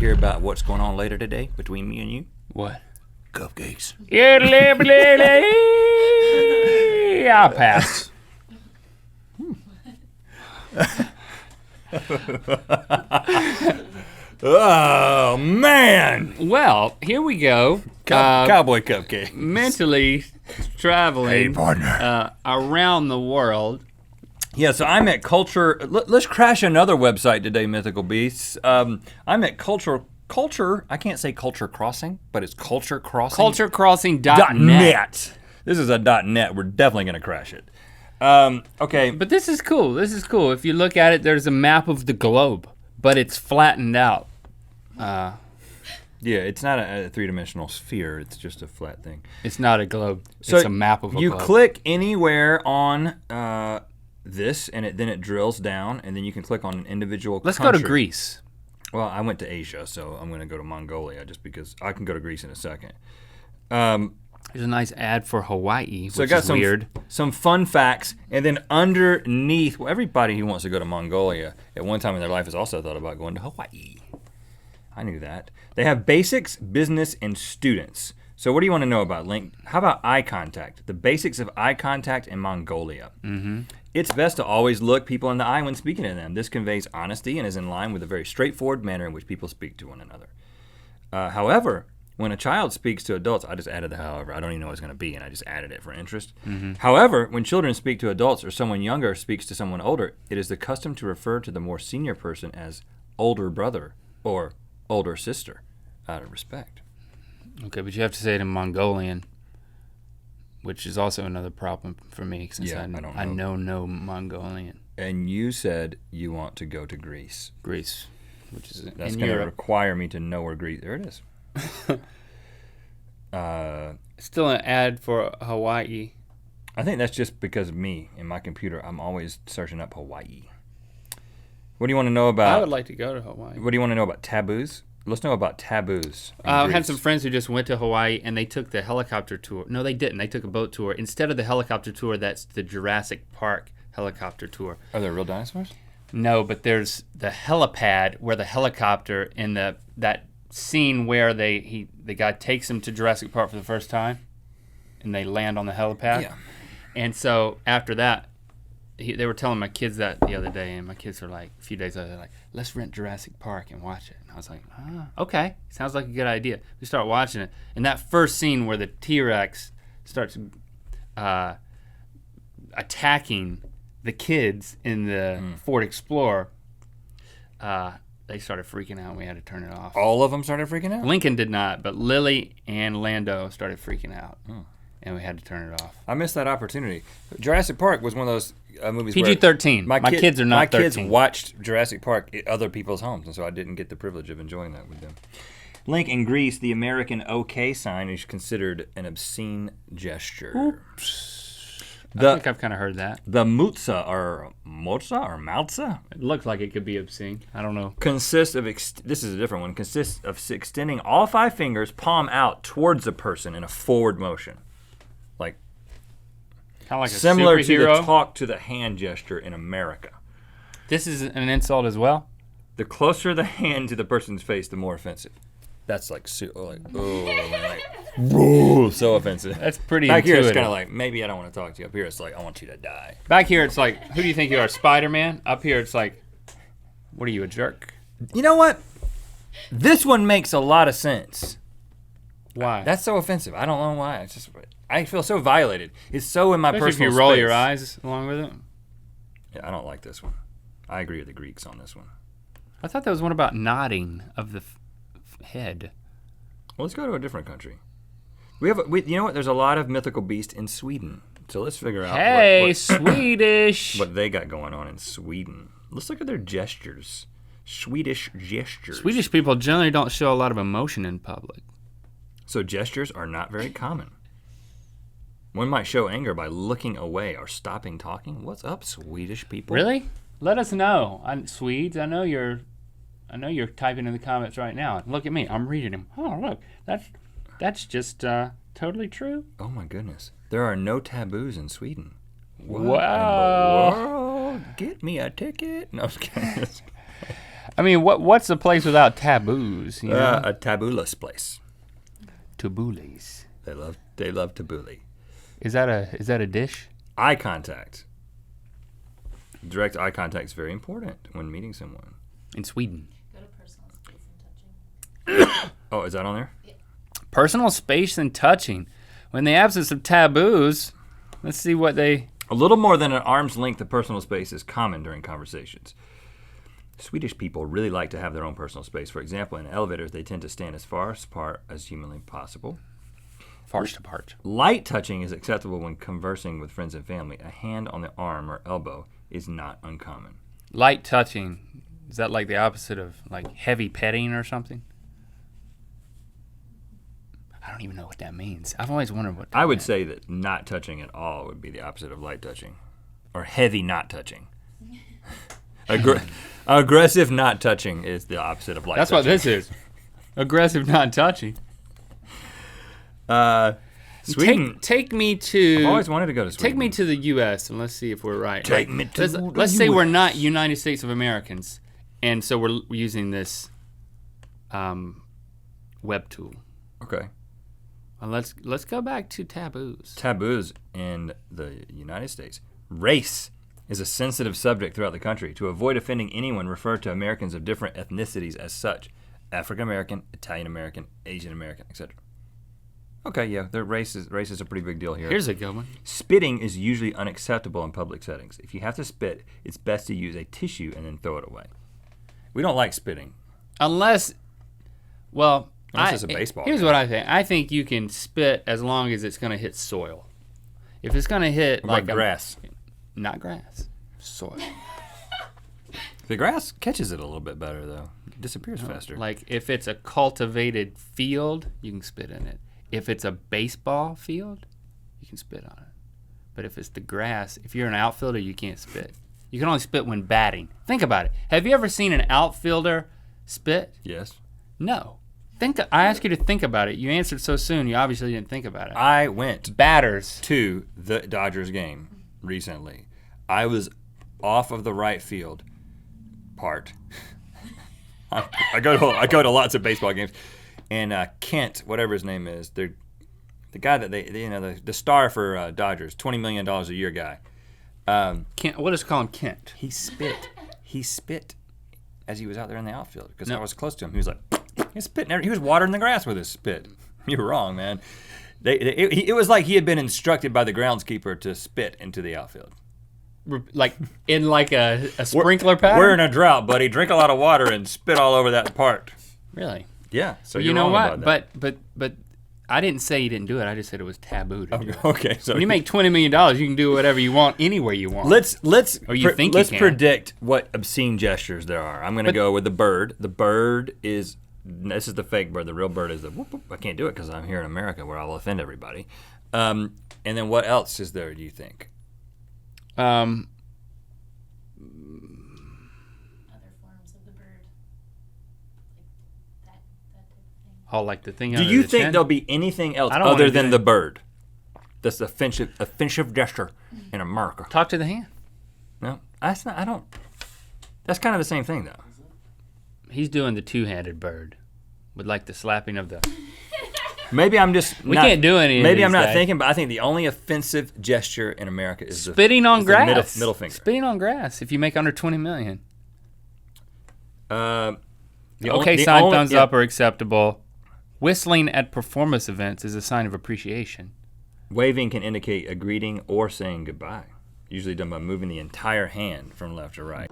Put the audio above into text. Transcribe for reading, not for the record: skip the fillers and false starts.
hear about what's going on later today between me and you? What? Cupcakes. I'll pass. Oh, man. Well, here we go. Cowboy cupcake. Mentally traveling around the world. Yeah, so I'm at Culture. Let's crash another website today, Mythical Beasts. I'm at Culture. I can't say Culture Crossing, but it's Culture Crossing. CultureCrossing.net. This is a .net. We're definitely gonna crash it. Okay. But this is cool. This is cool. If you look at it, there's a map of the globe, but it's flattened out. Yeah, it's not a three-dimensional sphere. It's just a flat thing. It's not a globe. So it's a map of a globe. You click anywhere on this, and then it drills down, and then you can click on an individual Let's country. go to Greece. Well, I went to Asia, so I'm going to go to Mongolia just because I can go to Greece in a second. There's a nice ad for Hawaii, So I which got is weird. some fun facts, and then underneath, well, everybody who wants to go to Mongolia at one time in their life has also thought about going to Hawaii. I knew that. They have basics, business, and students. So what do you want to know about Link? How about eye contact? The basics of eye contact in Mongolia. Mm-hmm. It's best to always look people in the eye when speaking to them. This conveys honesty and is in line with a very straightforward manner in which people speak to one another. However, when a child speaks to adults, I just added the however. I don't even know what it's going to be, and I just added it for interest. Mm-hmm. However, when children speak to adults or someone younger speaks to someone older, it is the custom to refer to the more senior person as older brother or older sister out of respect. Okay, but you have to say it in Mongolian, which is also another problem for me since I know no Mongolian. And you said you want to go to Greece. Greece, which is That's going to require me to know where Greece. There it is. Still an ad for Hawaii. I think that's just because of me and my computer. I'm always searching up Hawaii. What do you want to know about? I would like to go to Hawaii. What do you want to know about taboos? Let's know about taboos. I had some friends who just went to Hawaii and they took the helicopter tour. No, they didn't. They took a boat tour. Instead of the helicopter tour, that's the Jurassic Park helicopter tour. Are there real dinosaurs? No, but there's the helipad where the helicopter in that scene where the guy takes them to Jurassic Park for the first time and they land on the helipad. Yeah. And so after that, they were telling my kids that the other day, and my kids were like, a few days later, they're like, let's rent Jurassic Park and watch it. And I was like, okay, sounds like a good idea. We start watching it, and that first scene where the T-Rex starts attacking the kids in the Ford Explorer, they started freaking out, and we had to turn it off. All of them started freaking out? Lincoln did not, but Lily and Lando started freaking out. And we had to turn it off. I missed that opportunity. Jurassic Park was one of those movies PG-13. My kids are not 13. My kids watched Jurassic Park at other people's homes, and so I didn't get the privilege of enjoying that with them. Link, in Greece, the American OK sign is considered an obscene gesture. Oops. I think I've kind of heard that. The mutsa or malza? It looks like it could be obscene. I don't know. Consists of, this is a different one, consists of extending all 5 fingers, palm out, towards a person in a forward motion. Like, kind of like similar a superhero. to the talk to the hand gesture in America. This is an insult as well? The closer the hand to the person's face, the more offensive. That's like so offensive. That's pretty Back intuitive. here, it's kind of like, maybe I don't want to talk to you. Up here, it's like, I want you to die. Back here, it's like, who do you think you are, Spider-Man? Up here, it's like, what are you, a jerk? You know what? This one makes a lot of sense. Why? That's so offensive. I don't know why. It's just, I feel so violated. It's so in my Especially personal if you roll space. your eyes along with it. Yeah, I don't like this one. I agree with the Greeks on this one. I thought there was one about nodding of the head. Well, let's go to a different country. You know what? There's a lot of mythical beasts in Sweden. So let's figure out what Swedish. what they got going on in Sweden. Let's look at their gestures. Swedish gestures. Swedish people generally don't show a lot of emotion in public. So gestures are not very common. One might show anger by looking away or stopping talking. What's up, Swedish people? Really? Let us know. Swedes, I know you're typing in the comments right now. Look at me. I'm reading them. Oh, look. That's just totally true. Oh my goodness. There are no taboos in Sweden. What wow. in the world? Get me a ticket. No, I'm just kidding. I mean, what's a place without taboos? You know? A tabooless place. Taboolies. They love tabbouleh. Is that a dish? Eye contact. Direct eye contact is very important when meeting someone. In Sweden. Go to personal space and touching. Oh, is that on there? Yeah. Personal space and touching. When the absence of taboos, let's see what they... A little more than an arm's length of personal space is common during conversations. Swedish people really like to have their own personal space. For example, in elevators, they tend to stand as far apart as humanly possible. Farced apart. Light touching is acceptable when conversing with friends and family. A hand on the arm or elbow is not uncommon. Light touching, is that like the opposite of like heavy petting or something? I don't even know what that means. I've always wondered what that I would meant. say that not touching at all would be the opposite of light touching. Or heavy not touching. Aggressive not touching is the opposite of light That's touching. what this is. Aggressive not touching. Sweden. Take me to... I've always wanted to go to Sweden. Take me to the U.S. and let's see if we're right. Take me to the let's say we're US. not United States of Americans, and so we're using this web tool. Okay. Well, let's go back to taboos. Taboos in the United States. Race is a sensitive subject throughout the country. To avoid offending anyone, refer to Americans of different ethnicities as such. African American, Italian American, Asian American, etc. Okay, yeah, race is a pretty big deal here. Here's a good one. Spitting is usually unacceptable in public settings. If you have to spit, it's best to use a tissue and then throw it away. We don't like spitting. Unless Unless it's a baseball Here's game. what I think. I think you can spit as long as it's going to hit soil. If it's going to hit Like grass. not grass, soil. The grass catches it a little bit better, though. It disappears faster. Like if it's a cultivated field, you can spit in it. If it's a baseball field, you can spit on it. But if it's the grass, if you're an outfielder, you can't spit. You can only spit when batting. Think about it. Have you ever seen an outfielder spit? Yes. No. I asked you to think about it. You answered so soon, you obviously didn't think about it. I went Batters. to the Dodgers game recently. I was off of the right field part. I go to lots of baseball games, and Kent, whatever his name is, the guy that the star for Dodgers, $20 million a year guy. Kent, we'll just call him Kent. He spit as he was out there in the outfield because I was close to him. He was like, he's spitting. He was watering the grass with his spit. You were wrong, man. It was like he had been instructed by the groundskeeper to spit into the outfield. Like in like a sprinkler pattern? We're in a drought, buddy. Drink a lot of water and spit all over that part. Really? Yeah. So You you're know wrong what? about that. But I didn't say you didn't do it. I just said it was taboo to do it. Okay. So When you make $20 million, you can do whatever you want, anywhere you want. let's Or you think you let's can. predict what obscene gestures there are. I'm going to go with the bird. The bird is this is the fake bird. The real bird is the whoop, whoop. I can't do it because I'm here in America where I'll offend everybody. And then what else is there? Do you think? Um, Other forms of the bird. Like that type of thing. oh, like the thing Do under you the think chin? there'll be anything else I don't wanna other do than it. the bird? That's the offensive gesture in America. Talk to the hand. No, that's not. I don't. That's kind of the same thing, though. He's doing the two-handed bird with like the slapping of the... Maybe I'm just. We can't do any of Maybe these I'm not days. thinking, but I think the only offensive gesture in America is Spitting on is the grass. middle finger. Spitting on grass if you make under $20 million. The Okay, the sign only- thumbs yeah. up are acceptable. Whistling at performance events is a sign of appreciation. Waving can indicate a greeting or saying goodbye. Usually done by moving the entire hand from left to right.